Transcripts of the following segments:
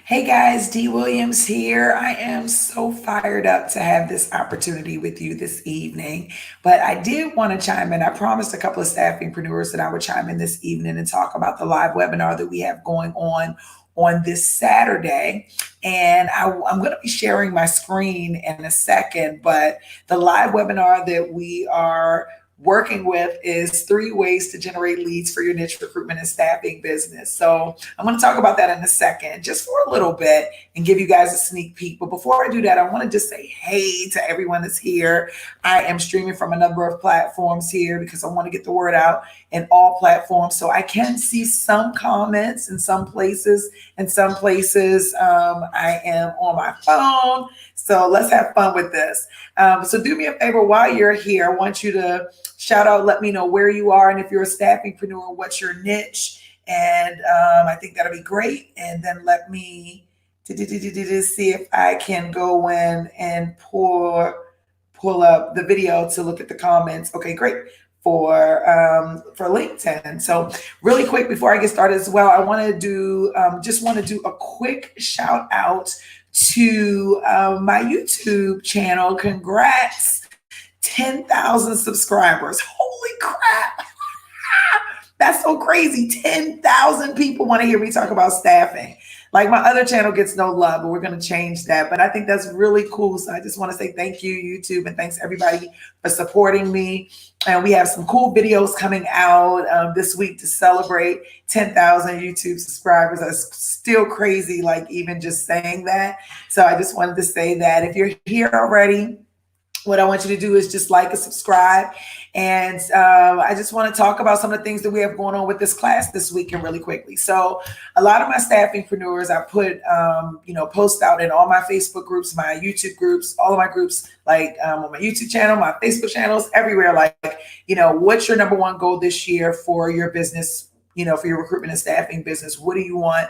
Hey guys, Dee Williams here. I am so fired up to have this opportunity with you this evening. But I did want to chime in. I promised a couple of staffingpreneurs that I would chime in this evening and talk about the live webinar that we have going on this Saturday. And I'm going to be sharing my screen in a second, but the live webinar that we are working with is 3 ways to generate leads for your niche recruitment and staffing business. So I'm going to talk about that in a second, just for a little bit and give you guys a sneak peek. But before I do that, I want to just say hey to everyone that's here. I am streaming from a number of platforms here because I want to get the word out in all platforms. So I can see some comments in some places. In some places, I am on my phone. So let's have fun with this. So do me a favor while you're here. I want you to shout out, let me know where you are. And if you're a staffingpreneur, what's your niche? And I think that'll be great. And then let me see if I can go in and pull up the video to look at the comments. Okay, great. For LinkedIn. So really quick before I get started as well, I want to do a quick shout out to my YouTube channel. Congrats, 10,000 subscribers. Holy crap. That's so crazy. 10,000 people want to hear me talk about staffing. Like my other channel gets no love, but we're going to change that. But I think that's really cool. So I just want to say thank you, YouTube, and thanks everybody for supporting me. And we have some cool videos coming out this week to celebrate 10,000 YouTube subscribers. That's still crazy, like even just saying that. So I just wanted to say that if you're here already, what I want you to do is just like and subscribe. And I just want to talk about some of the things that we have going on with this class this week and really quickly. So a lot of my staffingpreneurs, I put, post out in all my Facebook groups, my YouTube groups, all of my groups, like on my YouTube channel, my Facebook channels, everywhere. Like, what's your number one goal this year for your business, for your recruitment and staffing business? What do you want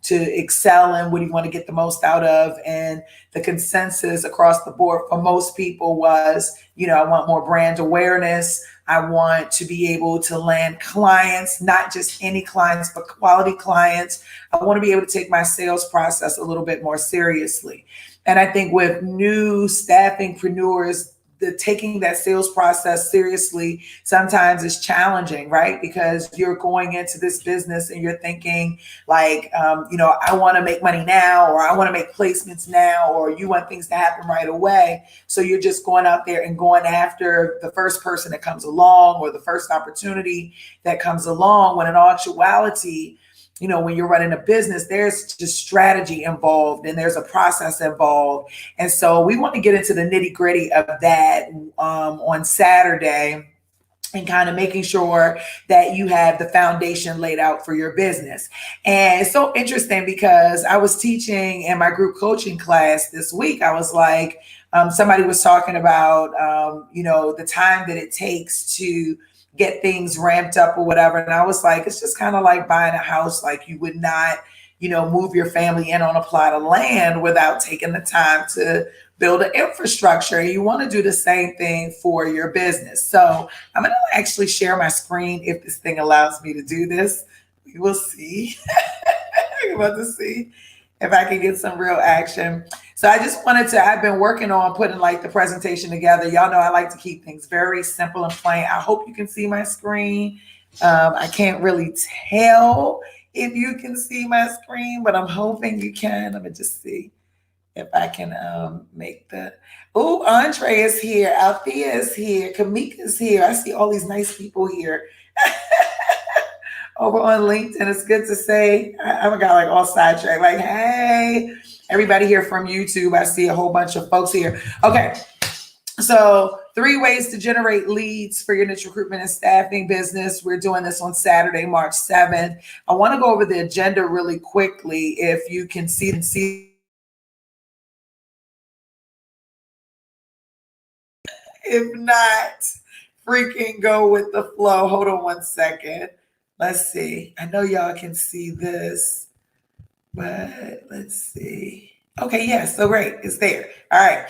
to excel in? What do you want to get the most out of? And the consensus across the board for most people was, I want more brand awareness. I want to be able to land clients, not just any clients, but quality clients. I want to be able to take my sales process a little bit more seriously. And I think with new staffingpreneurs, taking that sales process seriously sometimes is challenging, right? Because you're going into this business and you're thinking like, I want to make money now, or I want to make placements now, or you want things to happen right away. So you're just going out there and going after the first person that comes along or the first opportunity that comes along, when in actuality, when you're running a business, there's just strategy involved and there's a process involved. And so we want to get into the nitty gritty of that on Saturday, and kind of making sure that you have the foundation laid out for your business. And it's so interesting because I was teaching in my group coaching class this week. I was like, somebody was talking about, the time that it takes to get things ramped up or whatever. And I was like, it's just kind of like buying a house. Like you would not, move your family in on a plot of land without taking the time to build an infrastructure. You want to do the same thing for your business. So I'm going to actually share my screen if this thing allows me to do this. We will see. We're about to see if I can get some real action. So I just I've been working on putting like the presentation together. Y'all know I like to keep things very simple and plain. I hope you can see my screen. I can't really tell if you can see my screen, but I'm hoping you can. Let me just see if I can make Andre is here. Althea is here. Kamika is here. I see all these nice people here. Over on LinkedIn, it's good to say, I got like all sidetracked, like, hey, everybody here from YouTube. I see a whole bunch of folks here. Okay, so 3 ways to generate leads for your niche recruitment and staffing business. We're doing this on Saturday, March 7th. I want to go over the agenda really quickly. If you can see. If not, freaking go with the flow. Hold on one second. Let's see. I know y'all can see this, but let's see. Okay, yes, so great. It's there. All right.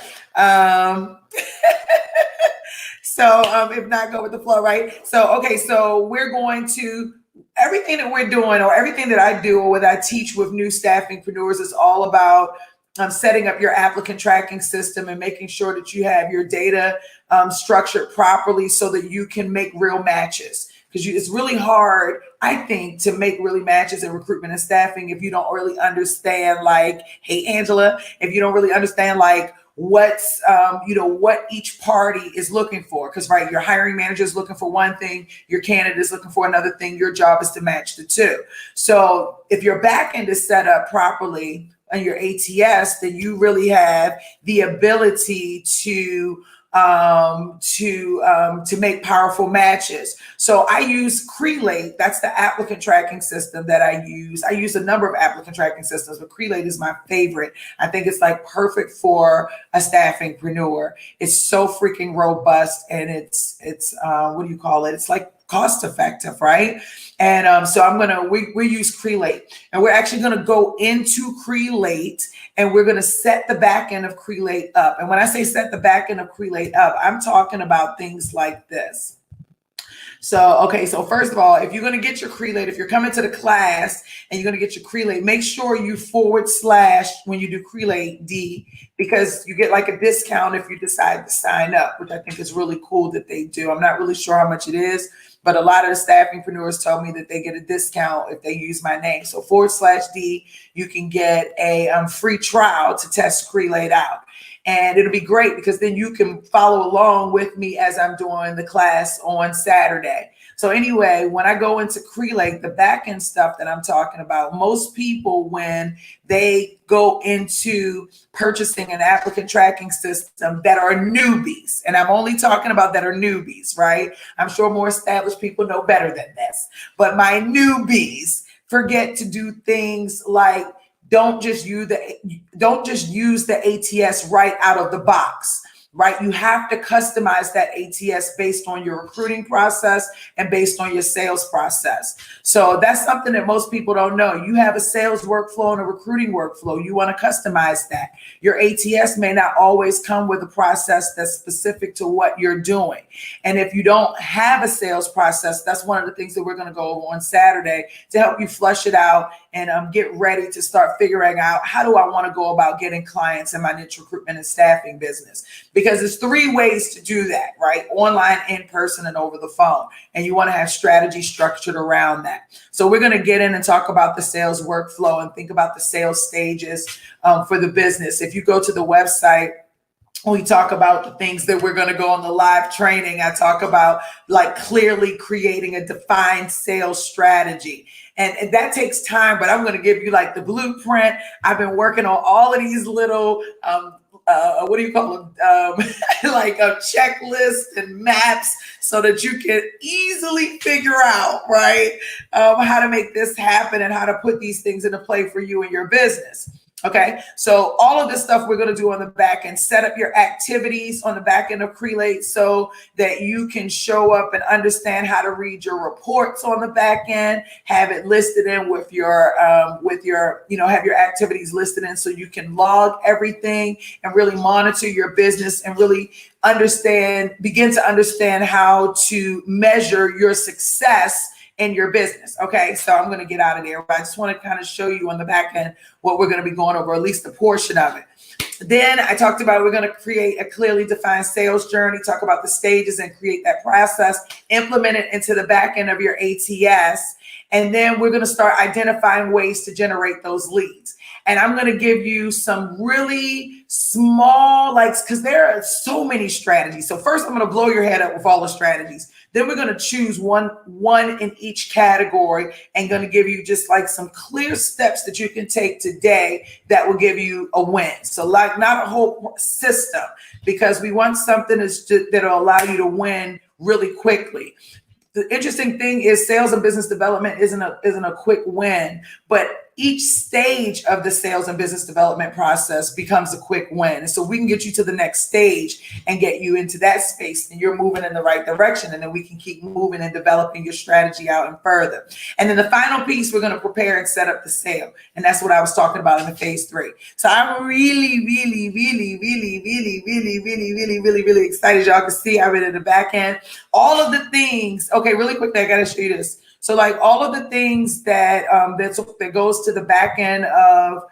So if not, go with the flow, right? So, okay, so we're going to everything that we're doing, or everything that I do or what I teach with new staffingpreneurs, is all about setting up your applicant tracking system and making sure that you have your data structured properly so that you can make real matches. Because it's really hard, I think, to make really matches in recruitment and staffing if you don't really understand, like, hey, Angela, if you don't really understand, like, what's what each party is looking for. Because right, your hiring manager is looking for one thing, your candidate is looking for another thing. Your job is to match the two. So if your back end is set up properly on your ATS, then you really have the ability to make powerful matches. So I use Crelate. That's the applicant tracking system that I use. I use a number of applicant tracking systems, but Crelate is my favorite. I think it's like perfect for a staffingpreneur. It's so freaking robust, and it's what do you call it? It's like cost effective, right? And so we use Crelate, and we're actually gonna go into Crelate, and we're gonna set the back end of Crelate up. And when I say set the back end of Crelate up, I'm talking about things like this. So, okay, so first of all, if you're going to get your Crelate, if you're coming to the class and you're going to get your Crelate, make sure you / when you do Crelate D, because you get like a discount if you decide to sign up, which I think is really cool that they do. I'm not really sure how much it is, but a lot of the staffingpreneurs tell me that they get a discount if they use my name. So / D, you can get a free trial to test Crelate out. And it'll be great because then you can follow along with me as I'm doing the class on Saturday. So anyway, when I go into Crelate, the back end stuff that I'm talking about, most people, when they go into purchasing an applicant tracking system that are newbies, and I'm only talking about that are newbies, right? I'm sure more established people know better than this, but my newbies forget to do things like don't just use the ATS right out of the box, right? You have to customize that ATS based on your recruiting process and based on your sales process. So that's something that most people don't know. You have a sales workflow and a recruiting workflow. You want to customize that. Your ATS may not always come with a process that's specific to what you're doing. And if you don't have a sales process, that's one of the things that we're going to go over on Saturday to help you flush it out and get ready to start figuring out, how do I want to go about getting clients in my niche recruitment and staffing business? Because there's 3 ways to do that, right? Online, in person, and over the phone. And you want to have strategy structured around that. So we're going to get in and talk about the sales workflow and think about the sales stages for the business. If you go to the website, we talk about the things that we're going to go on the live training. I talk about like clearly creating a defined sales strategy. And that takes time, but I'm going to give you like the blueprint. I've been working on all of these little, what do you call them? Like a checklist and maps so that you can easily figure out, right, how to make this happen and how to put these things into play for you and your business. Okay, so all of this stuff we're going to do on the back end. Set up your activities on the back end of Crelate so that you can show up and understand how to read your reports on the back end. Have it listed in with your, have your activities listed in so you can log everything and really monitor your business and really begin to understand how to measure your success in your business. Okay, so I'm going to get out of there, but I just want to kind of show you on the back end what we're going to be going over, at least a portion of it. Then I talked about we're going to create a clearly defined sales journey, talk about the stages and create that process, implement it into the back end of your ATS. And then we're going to start identifying ways to generate those leads. And I'm going to give you some really small, because there are so many strategies. So first, I'm going to blow your head up with all the strategies. Then we're going to choose one in each category and going to give you just like some clear steps that you can take today that will give you a win. So like not a whole system, because we want something that'll allow you to win really quickly. The interesting thing is sales and business development isn't a quick win, but each stage of the sales and business development process becomes a quick win. And so we can get you to the next stage and get you into that space, and you're moving in the right direction. And then we can keep moving and developing your strategy out and further. And then the final piece, we're going to prepare and set up the sale. And that's what I was talking about in the phase 3. So I'm really, really, really, really, really, really, really, really, really, really excited. Y'all can see I've been in the back end. All of the things. Okay, really quickly, I got to show you this. So like all of the things that that goes to the back end of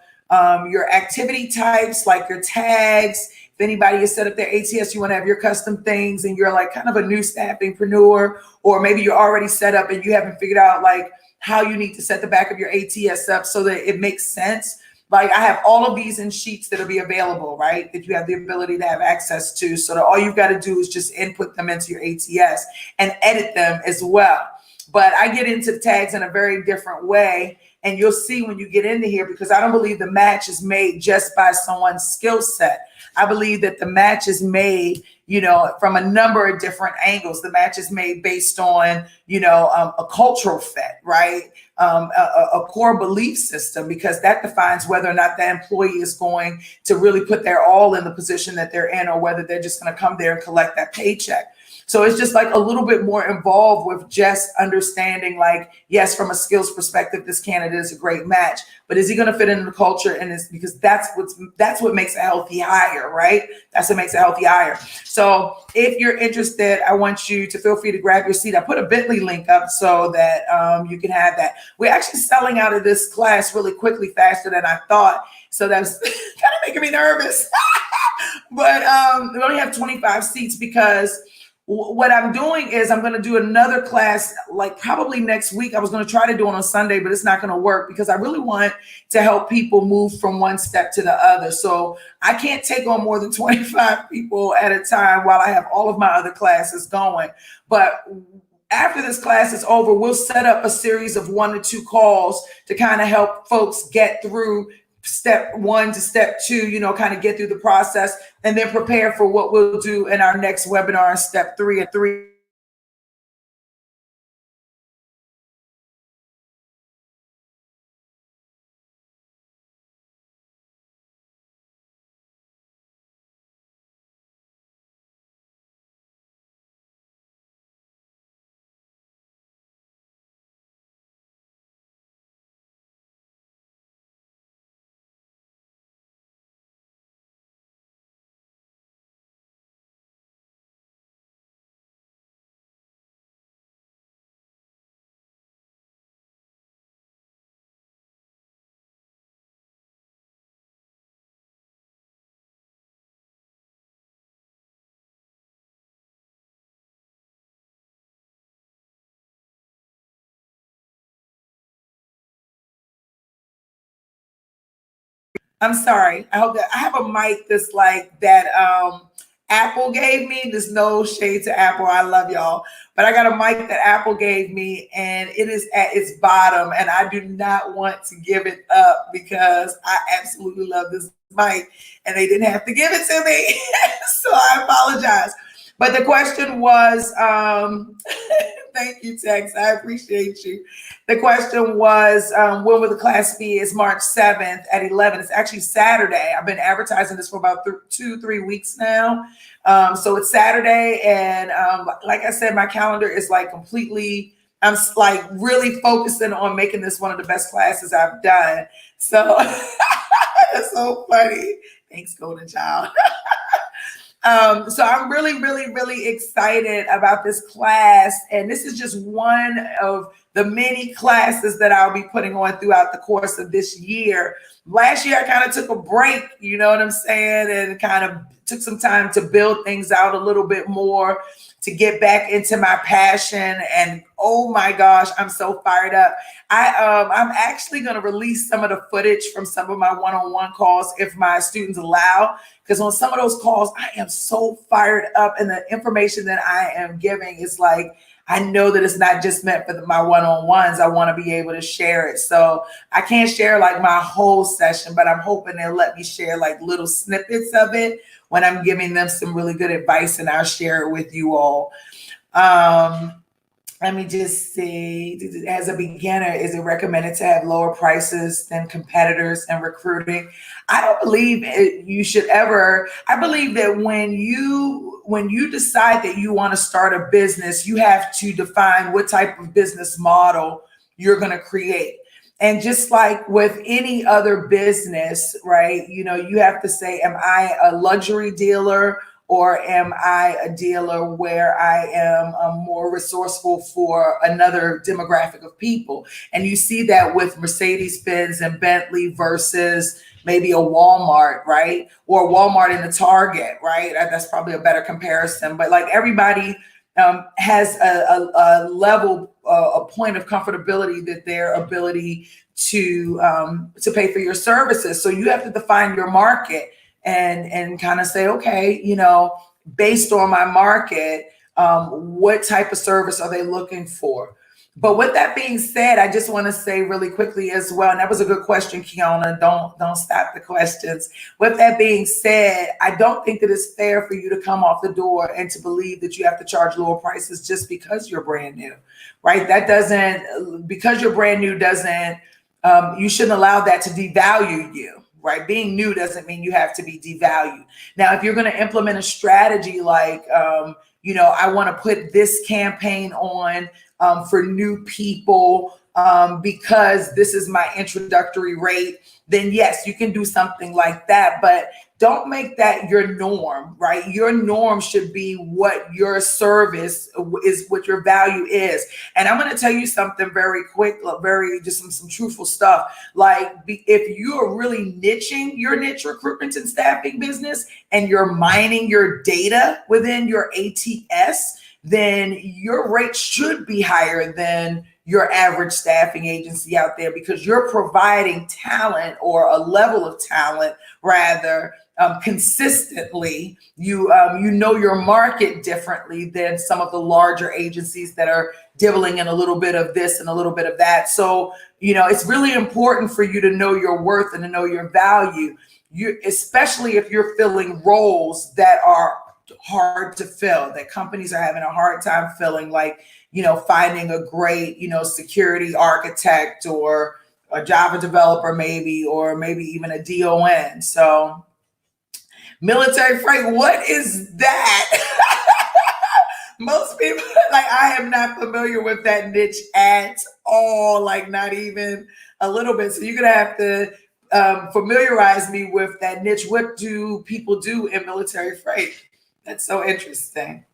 your activity types, like your tags. If anybody has set up their ATS, you want to have your custom things and you're like kind of a new staffingpreneur, or maybe you're already set up and you haven't figured out like how you need to set the back of your ATS up so that it makes sense. Like I have all of these in sheets that'll be available, right? That you have the ability to have access to. So that all you've got to do is just input them into your ATS and edit them as well. But I get into tags in a very different way. And you'll see when you get into here, because I don't believe the match is made just by someone's skill set. I believe that the match is made, from a number of different angles. The match is made based on, a cultural fit, right? A core belief system, because that defines whether or not that employee is going to really put their all in the position that they're in, or whether they're just going to come there and collect that paycheck. So it's just like a little bit more involved with just understanding, like, yes, from a skills perspective, this candidate is a great match, but is he going to fit into the culture? And it's because that's what makes a healthy hire, right? That's what makes a healthy hire. So if you're interested, I want you to feel free to grab your seat. I put a Bitly link up so that you can have that. We're actually selling out of this class really quickly, faster than I thought. So that's kind of making me nervous. But we only have 25 seats because what I'm doing is I'm going to do another class like probably next week. I was going to try to do it on Sunday, but it's not going to work because I really want to help people move from one step to the other. So I can't take on more than 25 people at a time while I have all of my other classes going. But after this class is over, we'll set up a series of 1 to 2 calls to kind of help folks get through step 1 to step 2, kind of get through the process and then prepare for what we'll do in our next webinar, step 3 and 3. I'm sorry. I hope that I have a mic that's like that Apple gave me. There's no shade to Apple. I love y'all. But I got a mic that Apple gave me and it is at its bottom. And I do not want to give it up because I absolutely love this mic and they didn't have to give it to me. So I apologize. But the question was, thank you, Tex. I appreciate you. The question was, when will the class be? It's March 7th at 11. It's actually Saturday. I've been advertising this for about 2-3 weeks now. So it's Saturday. And like I said, my calendar is like completely, I'm like really focusing on making this one of the best classes I've done. So that's so funny. Thanks, Golden Child. So I'm really, really, really excited about this class. And this is just one of the many classes that I'll be putting on throughout the course of this year. Last year, I kind of took a break, you know what I'm saying? And kind of took some time to build things out a little bit more, to get back into my passion. And oh my gosh, I'm so fired up. I'm actually going to release some of the footage from some of my one-on-one calls if my students allow, because on some of those calls, I am so fired up and the information that I am giving is like, I know that it's not just meant for my one-on-ones. I want to be able to share it. So I can't share like my whole session, but I'm hoping they'll let me share like little snippets of it when I'm giving them some really good advice, and I'll share it with you all. Let me just see, as a beginner, is it recommended to have lower prices than competitors in recruiting? I don't believe you should ever. I believe that when you decide that you want to start a business, you have to define what type of business model you're going to create. And just like with any other business, right, you have to say, am I a luxury dealer or am I a dealer where I am more resourceful for another demographic of people? And you see that with Mercedes-Benz and Bentley versus maybe a Walmart, right? Or Walmart and a Target, right? That's probably a better comparison. But like everybody has a level, a point of comfortability that their ability to pay for your services. So you have to define your market and kind of say, okay, based on my market, what type of service are they looking for? But with that being said, I just want to say really quickly as well, and that was a good question, Kiana. Don't stop the questions. With that being said, I don't think that it's fair for you to come off the door and to believe that you have to charge lower prices just because you're brand new, right? Because you're brand new doesn't, you shouldn't allow that to devalue you. Right? Being new doesn't mean you have to be devalued. Now, if you're going to implement a strategy like, I want to put this campaign on for new people because this is my introductory rate, then yes, you can do something like that. But don't make that your norm, right? Your norm should be what your service is, what your value is. And I'm going to tell you something very quick, just some truthful stuff. Like if you're really niching your niche recruitment and staffing business and you're mining your data within your ATS, then your rate should be higher than your average staffing agency out there because you're providing talent or a level of talent rather consistently. You know your market differently than some of the larger agencies that are dibbling in a little bit of this and a little bit of that. So, it's really important for you to know your worth and to know your value. Especially if you're filling roles that are hard to fill, that companies are having a hard time filling, like, finding a great, security architect or a Java developer maybe, or maybe even a DON. So military freight, what is that? Most people, like, I am not familiar with that niche at all, like not even a little bit. So you're going to have to familiarize me with that niche. What do people do in military freight? That's so interesting.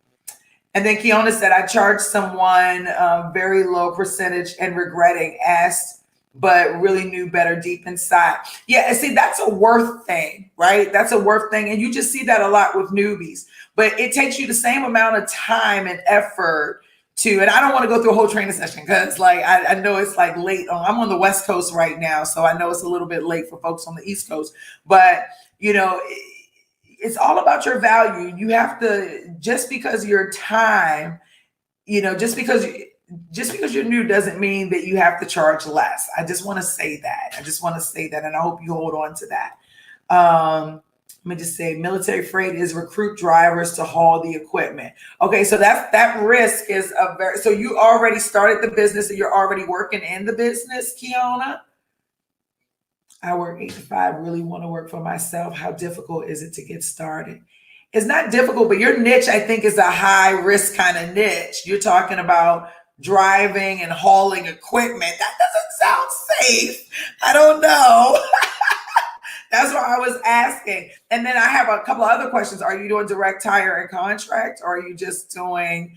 And then Kiona said, I charged someone very low percentage and regretting, asked, but really knew better deep inside. Yeah, and see, that's a worth thing, right? That's a worth thing. And you just see that a lot with newbies. But it takes you the same amount of time and effort to, and I don't want to go through a whole training session because like I know it's like late I'm on the West Coast right now, so I know it's a little bit late for folks on the East Coast. But it's all about your value. You have to, just because your time, just because you're new doesn't mean that you have to charge less. I just want to say that. And I hope you hold on to that. Let me just say, military freight is recruit drivers to haul the equipment. Okay, so that risk is so you already started the business and you're already working in the business, Kiona? I work 8 to 5, really want to work for myself. How difficult is it to get started? It's not difficult, but your niche, I think, is a high risk kind of niche. You're talking about driving and hauling equipment. That doesn't sound safe. I don't know. That's what I was asking. And then I have a couple of other questions. Are you doing direct hire and contract, or are you just doing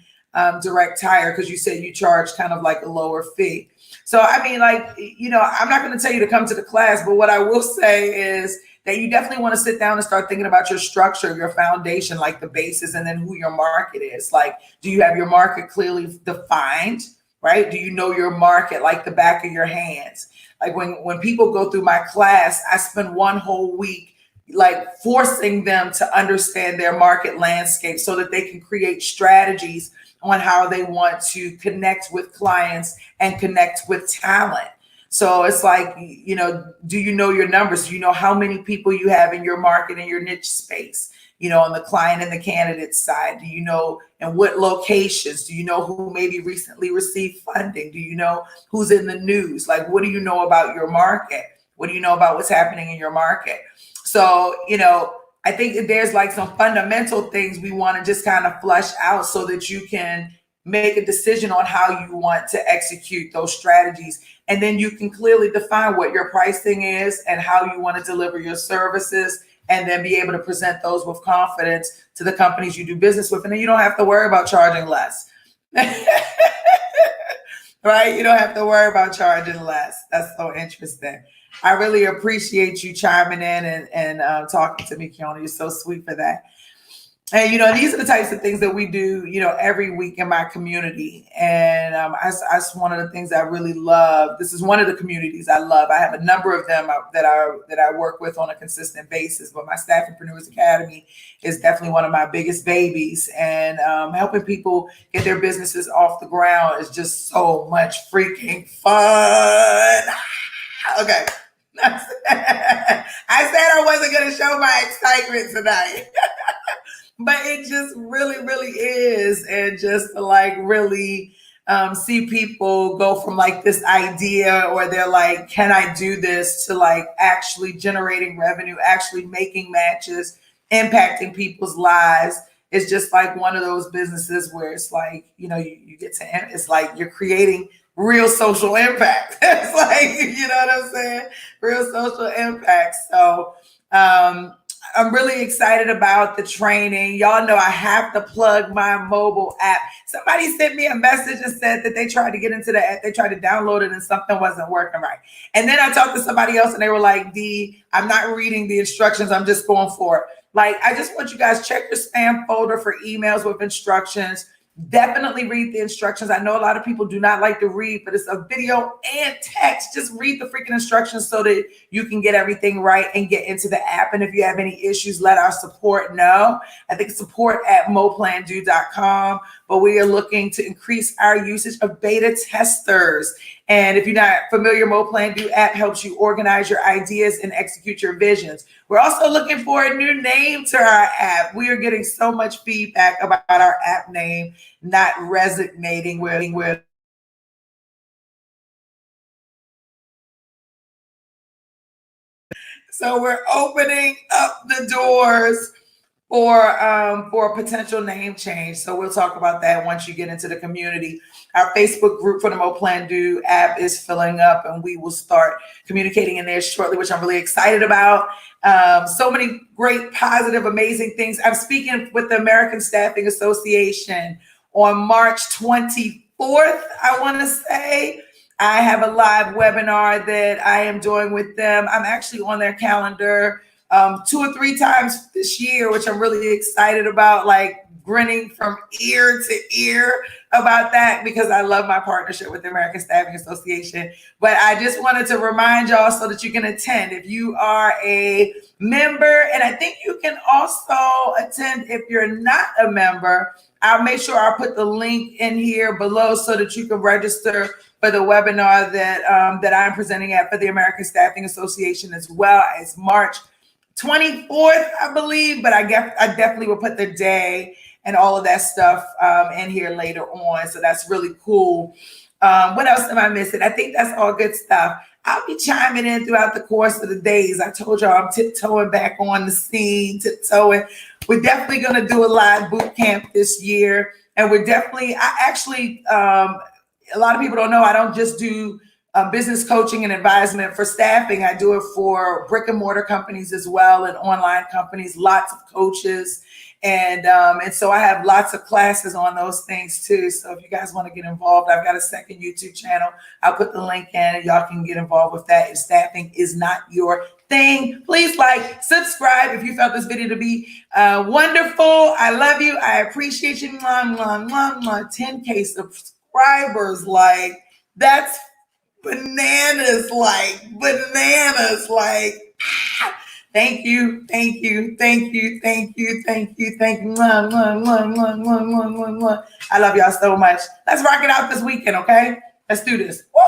direct hire? Because you said you charge kind of like a lower fee. So, I mean, like, I'm not going to tell you to come to the class, but what I will say is that you definitely want to sit down and start thinking about your structure, your foundation, like the basis, and then who your market is. Like, do you have your market clearly defined, right? Do you know your market like the back of your hands? Like when people go through my class, I spend one whole week like forcing them to understand their market landscape so that they can create strategies on how they want to connect with clients and connect with talent. So it's like, do you know your numbers? Do you know how many people you have in your market, in your niche space, on the client and the candidate side? Do you know, and what locations? Do you know who maybe recently received funding? Do you know who's in the news? Like, what do you know about your market? What do you know about what's happening in your market? So, I think that there's like some fundamental things we want to just kind of flush out so that you can make a decision on how you want to execute those strategies. And then you can clearly define what your pricing is and how you want to deliver your services and then be able to present those with confidence to the companies you do business with. And then you don't have to worry about charging less. Right? You don't have to worry about charging less. That's so interesting. I really appreciate you chiming in and talking to me, Kiona. You're so sweet for that. And, these are the types of things that we do, every week in my community. And that's one of the things I really love. This is one of the communities I love. I have a number of them that I work with on a consistent basis. But my Staffingpreneurs Academy is definitely one of my biggest babies. And helping people get their businesses off the ground is just so much freaking fun. Okay. I said I wasn't going to show my excitement tonight. But it just really, really is. And just to really see people go from this idea, or they're like, can I do this, to actually generating revenue, actually making matches, impacting people's lives. It's just one of those businesses where it's you get to, it's you're creating real social impact. It's you know what I'm saying? Real social impact. So, I'm really excited about the training. Y'all know I have to plug my mobile app. Somebody sent me a message and said that they tried to get into the app. They tried to download it and something wasn't working right. And then I talked to somebody else and they were like, Dee, I'm not reading the instructions. I'm just going for it. I just want you guys, check your spam folder for emails with instructions. Definitely read the instructions. I know a lot of people do not like to read, but it's a video and text. Just read the freaking instructions so that you can get everything right and get into the app. And if you have any issues, let our support know. I think support@moplandu.com. But we are looking to increase our usage of beta testers. And if you're not familiar, MoPlanDo app helps you organize your ideas and execute your visions. We're also looking for a new name to our app. We are getting so much feedback about our app name not resonating with so we're opening up the doors for a potential name change. So we'll talk about that once you get into the community. Our Facebook group for the MoPlanDo app is filling up, and we will start communicating in there shortly, which I'm really excited about. So many great, positive, amazing things. I'm speaking with the American Staffing Association on March 24th, I want to say. I have a live webinar that I am doing with them. I'm actually on their calendar 2 or 3 times this year, which I'm really excited about, grinning from ear to ear about that, because I love my partnership with the American Staffing Association. But I just wanted to remind y'all so that you can attend if you are a member. And I think you can also attend if you're not a member. I'll make sure I put the link in here below so that you can register for the webinar that I'm presenting at for the American Staffing Association, as well as March 24th, I believe. But I definitely will put the day and all of that stuff in here later on. So that's really cool. What else am I missing? I think that's all good stuff. I'll be chiming in throughout the course of the days. I told y'all I'm tiptoeing back on the scene, tiptoeing. We're definitely going to do a live boot camp this year. And a lot of people don't know, I don't just do business coaching and advisement for staffing. I do it for brick and mortar companies as well, and online companies, lots of coaches. And so I have lots of classes on those things too. So if you guys want to get involved, I've got a second YouTube channel. I'll put the link in and y'all can get involved with that. If staffing is not your thing, please subscribe if you felt this video to be wonderful. I love you. I appreciate you. 10K subscribers. That's bananas. Thank you. I love y'all so much. Let's rock it out this weekend, okay? Let's do this. Woo!